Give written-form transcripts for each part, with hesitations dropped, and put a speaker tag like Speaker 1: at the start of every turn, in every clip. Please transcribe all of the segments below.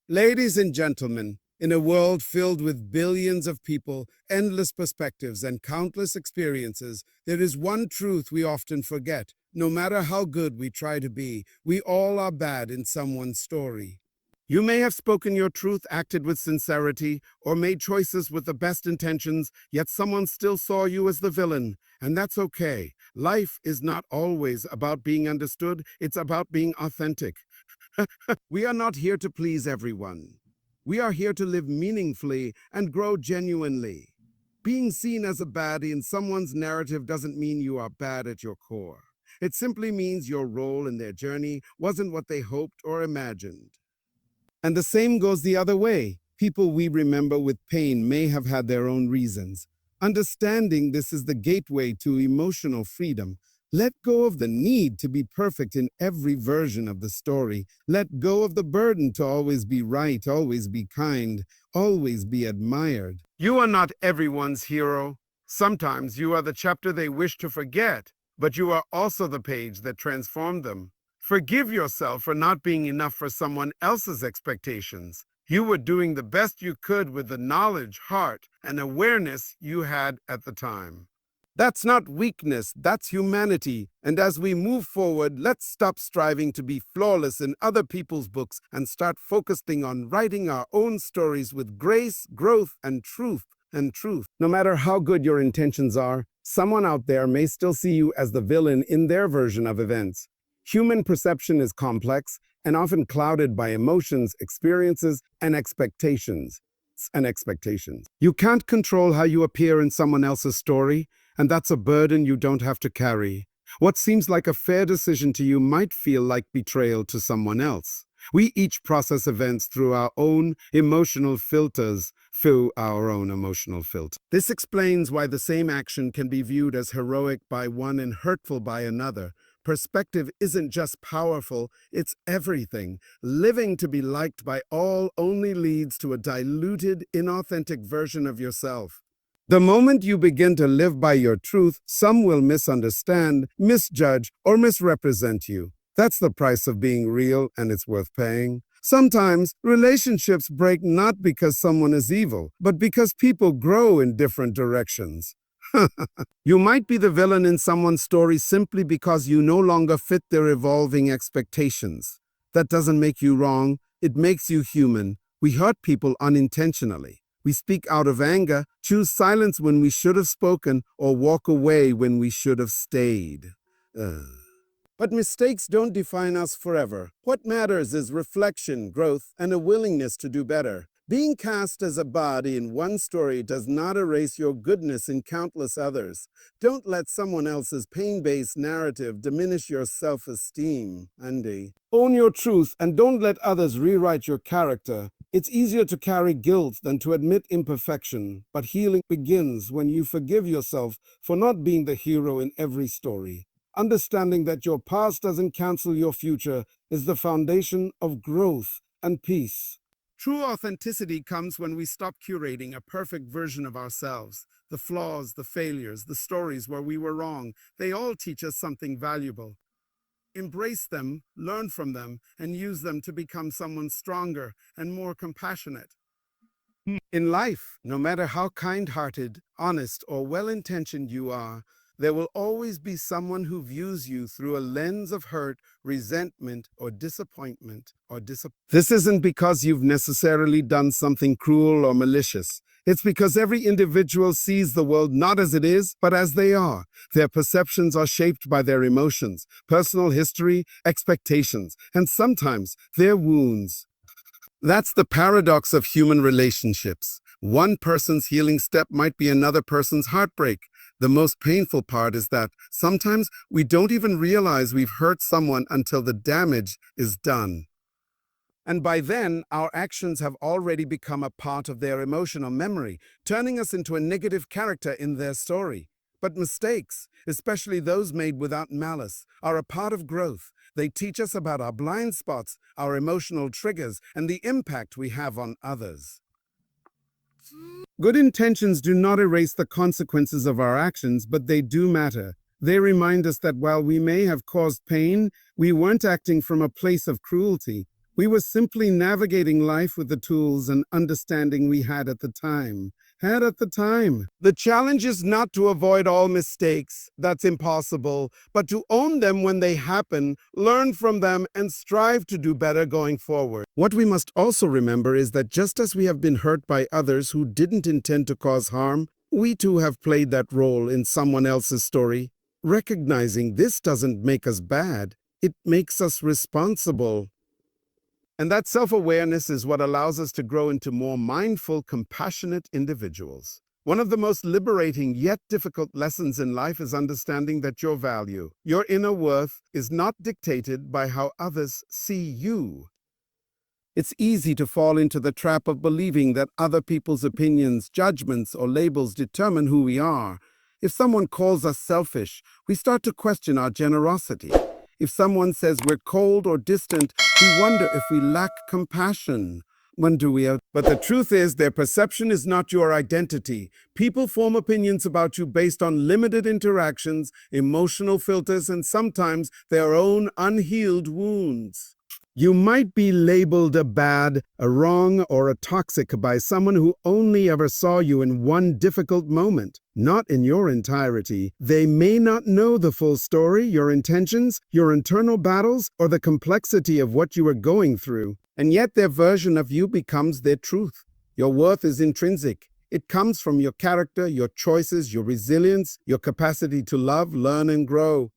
Speaker 1: Ladies and gentlemen, in a world filled with billions of people, endless perspectives, and countless experiences, there is one truth we often forget. No matter how good we try to be, we all are bad in someone's story. You may have spoken your truth, acted with sincerity, or made choices with the best intentions, yet someone still saw you as the villain. And that's okay. Life is not always about being understood, it's about being authentic. We are not here to please everyone. We are here to live meaningfully and grow genuinely. Being seen as a baddie in someone's narrative doesn't mean you are bad at your core. It simply means your role in their journey wasn't what they hoped or imagined. And the same goes the other way. People we remember with pain may have had their own reasons. Understanding this is the gateway to emotional freedom. Let go of the need to be perfect in every version of the story. Let go of the burden to always be right, always be kind, always be admired. You are not everyone's hero. Sometimes you are the chapter they wish to forget, but you are also the page that transformed them. Forgive yourself for not being enough for someone else's expectations. You were doing the best you could with the knowledge, heart, and awareness you had at the time. That's not weakness, that's humanity. And as we move forward, let's stop striving to be flawless in other people's books and start focusing on writing our own stories with grace, growth, and truth. No matter how good your intentions are, someone out there may still see you as the villain in their version of events. Human perception is complex and often clouded by emotions, experiences, and expectations. You can't control how you appear in someone else's story, and that's a burden you don't have to carry. What seems like a fair decision to you might feel like betrayal to someone else. We each process events through our own emotional filters. This explains why the same action can be viewed as heroic by one and hurtful by another. Perspective isn't just powerful, it's everything. Living to be liked by all only leads to a diluted, inauthentic version of yourself. The moment you begin to live by your truth, some will misunderstand, misjudge, or misrepresent you. That's the price of being real, and it's worth paying. Sometimes relationships break not because someone is evil, but because people grow in different directions. You might be the villain in someone's story simply because you no longer fit their evolving expectations. That doesn't make you wrong, it makes you human. We hurt people unintentionally. We speak out of anger, choose silence when we should have spoken, or walk away when we should have stayed. But mistakes don't define us forever. What matters is reflection, growth, and a willingness to do better. Being cast as a body in one story does not erase your goodness in countless others. Don't let someone else's pain-based narrative diminish your self-esteem, Andy. Own your truth and don't let others rewrite your character. It's easier to carry guilt than to admit imperfection, but healing begins when you forgive yourself for not being the hero in every story. Understanding that your past doesn't cancel your future is the foundation of growth and peace. True authenticity comes when we stop curating a perfect version of ourselves. The flaws, the failures, the stories where we were wrong, they all teach us something valuable. Embrace them, learn from them, and use them to become someone stronger and more compassionate. In life, no matter how kind-hearted, honest, or well-intentioned you are, there will always be someone who views you through a lens of hurt, resentment, or disappointment. This isn't because you've necessarily done something cruel or malicious. It's because every individual sees the world not as it is, but as they are. Their perceptions are shaped by their emotions, personal history, expectations, and sometimes their wounds. That's the paradox of human relationships. One person's healing step might be another person's heartbreak. The most painful part is that sometimes we don't even realize we've hurt someone until the damage is done. And by then, our actions have already become a part of their emotional memory, turning us into a negative character in their story. But mistakes, especially those made without malice, are a part of growth. They teach us about our blind spots, our emotional triggers, and the impact we have on others. Good intentions do not erase the consequences of our actions, but they do matter. They remind us that while we may have caused pain, we weren't acting from a place of cruelty. We were simply navigating life with the tools and understanding we had at the time. The challenge is not to avoid all mistakes, that's impossible, but to own them when they happen, learn from them, and strive to do better going forward. What we must also remember is that just as we have been hurt by others who didn't intend to cause harm, we too have played that role in someone else's story. Recognizing this doesn't make us bad, it makes us responsible. And that self-awareness is what allows us to grow into more mindful, compassionate individuals. One of the most liberating yet difficult lessons in life is understanding that your value, your inner worth, is not dictated by how others see you. It's easy to fall into the trap of believing that other people's opinions, judgments, or labels determine who we are. If someone calls us selfish, we start to question our generosity. If someone says we're cold or distant, we wonder if we lack compassion. When do we? But the truth is, their perception is not your identity. People form opinions about you based on limited interactions, emotional filters, and sometimes their own unhealed wounds. You might be labeled a bad, a wrong, or a toxic by someone who only ever saw you in one difficult moment, not in your entirety. They may not know the full story, your intentions, your internal battles, or the complexity of what you are going through. And yet their version of you becomes their truth. Your worth is intrinsic. It comes from your character, your choices, your resilience, your capacity to love, learn, and grow.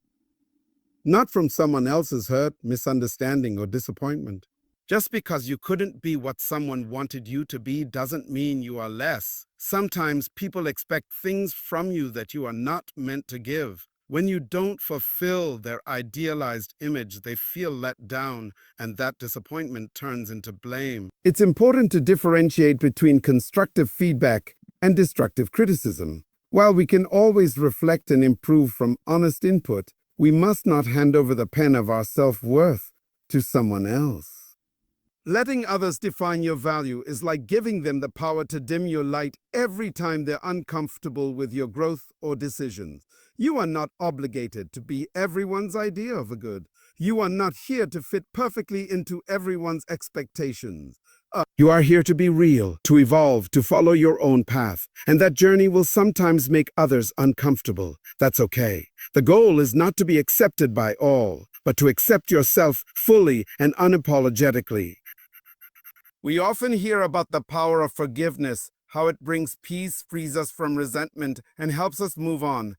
Speaker 1: Not from someone else's hurt, misunderstanding, or disappointment. Just because you couldn't be what someone wanted you to be doesn't mean you are less. Sometimes people expect things from you that you are not meant to give. When you don't fulfill their idealized image, they feel let down, and that disappointment turns into blame. It's important to differentiate between constructive feedback and destructive criticism. While we can always reflect and improve from honest input, we must not hand over the pen of our self-worth to someone else. Letting others define your value is like giving them the power to dim your light every time they're uncomfortable with your growth or decisions. You are not obligated to be everyone's idea of a good. You are not here to fit perfectly into everyone's expectations. You are here to be real, to evolve, to follow your own path, and that journey will sometimes make others uncomfortable. That's okay. The goal is not to be accepted by all, but to accept yourself fully and unapologetically. We often hear about the power of forgiveness, how it brings peace, frees us from resentment, and helps us move on.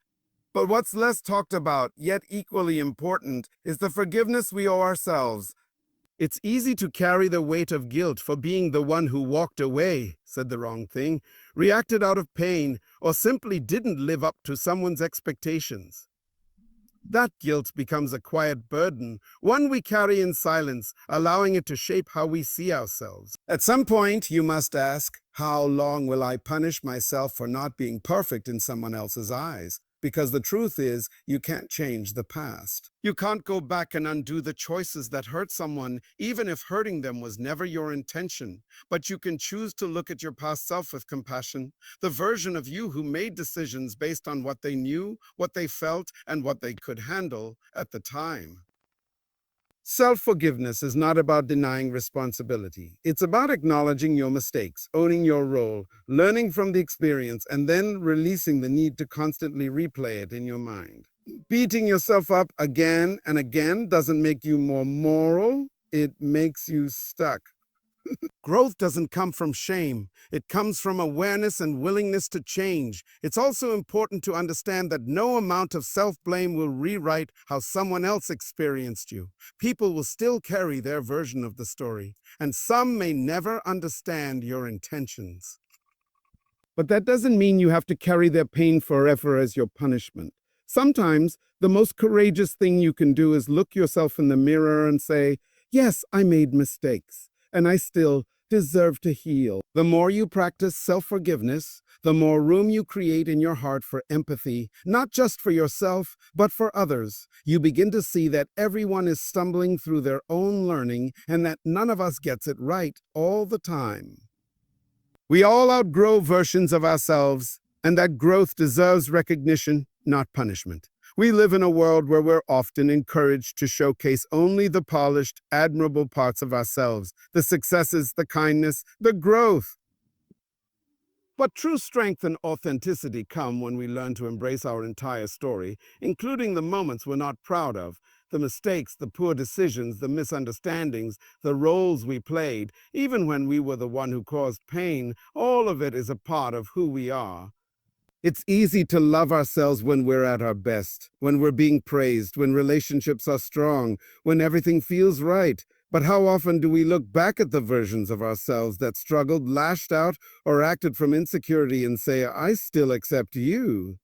Speaker 1: But what's less talked about, yet equally important, is the forgiveness we owe ourselves. It's easy to carry the weight of guilt for being the one who walked away, said the wrong thing, reacted out of pain, or simply didn't live up to someone's expectations. That guilt becomes a quiet burden, one we carry in silence, allowing it to shape how we see ourselves. At some point, you must ask, how long will I punish myself for not being perfect in someone else's eyes? Because the truth is, you can't change the past. You can't go back and undo the choices that hurt someone, even if hurting them was never your intention. But you can choose to look at your past self with compassion, the version of you who made decisions based on what they knew, what they felt, and what they could handle at the time. Self-forgiveness is not about denying responsibility. It's about acknowledging your mistakes, owning your role, learning from the experience, and then releasing the need to constantly replay it in your mind. Beating yourself up again and again doesn't make you more moral, it makes you stuck. Growth doesn't come from shame. It comes from awareness and willingness to change. It's also important to understand that no amount of self-blame will rewrite how someone else experienced you. People will still carry their version of the story, and some may never understand your intentions. But that doesn't mean you have to carry their pain forever as your punishment. Sometimes, the most courageous thing you can do is look yourself in the mirror and say, yes, I made mistakes, and I still deserve to heal. The more you practice self-forgiveness, the more room you create in your heart for empathy, not just for yourself, but for others. You begin to see that everyone is stumbling through their own learning and that none of us gets it right all the time. We all outgrow versions of ourselves, and that growth deserves recognition, not punishment. We live in a world where we're often encouraged to showcase only the polished, admirable parts of ourselves, the successes, the kindness, the growth. But true strength and authenticity come when we learn to embrace our entire story, including the moments we're not proud of, the mistakes, the poor decisions, the misunderstandings, the roles we played, even when we were the one who caused pain. All of it is a part of who we are. It's easy to love ourselves when we're at our best, when we're being praised, when relationships are strong, when everything feels right. But how often do we look back at the versions of ourselves that struggled, lashed out, or acted from insecurity and say, I still accept you?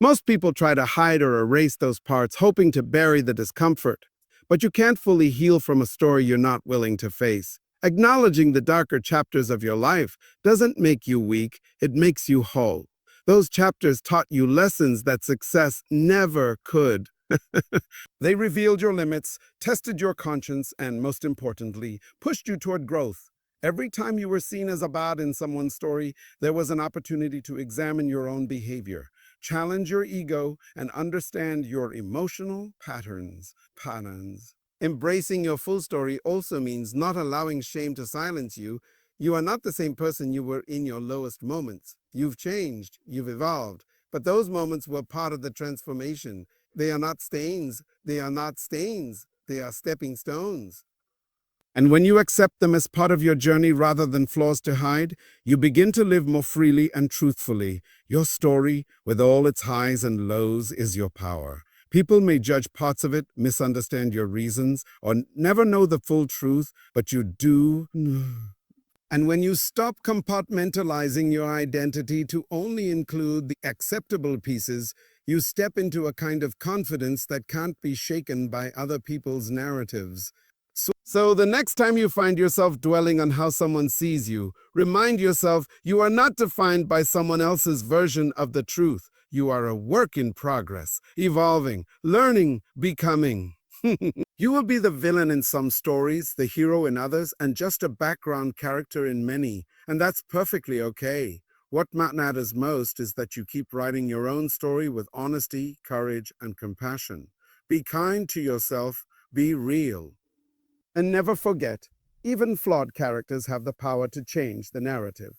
Speaker 1: Most people try to hide or erase those parts, hoping to bury the discomfort. But you can't fully heal from a story you're not willing to face. Acknowledging the darker chapters of your life doesn't make you weak, it makes you whole. Those chapters taught you lessons that success never could. They revealed your limits, tested your conscience, and most importantly, pushed you toward growth. Every time you were seen as a bad in someone's story, there was an opportunity to examine your own behavior, challenge your ego, and understand your emotional patterns. Embracing your full story also means not allowing shame to silence you. You are not the same person you were in your lowest moments. You've changed, you've evolved, but those moments were part of the transformation. They are not stains. They are not stains. They are stepping stones. And when you accept them as part of your journey rather than flaws to hide, you begin to live more freely and truthfully. Your story, with all its highs and lows, is your power. People may judge parts of it, misunderstand your reasons, or never know the full truth, but you do. And when you stop compartmentalizing your identity to only include the acceptable pieces, you step into a kind of confidence that can't be shaken by other people's narratives. So the next time you find yourself dwelling on how someone sees you, remind yourself you are not defined by someone else's version of the truth. You are a work in progress, evolving, learning, becoming. You will be the villain in some stories, the hero in others, and just a background character in many, and that's perfectly okay. What matters most is that you keep writing your own story with honesty, courage, and compassion. Be kind to yourself, be real. And never forget, even flawed characters have the power to change the narrative.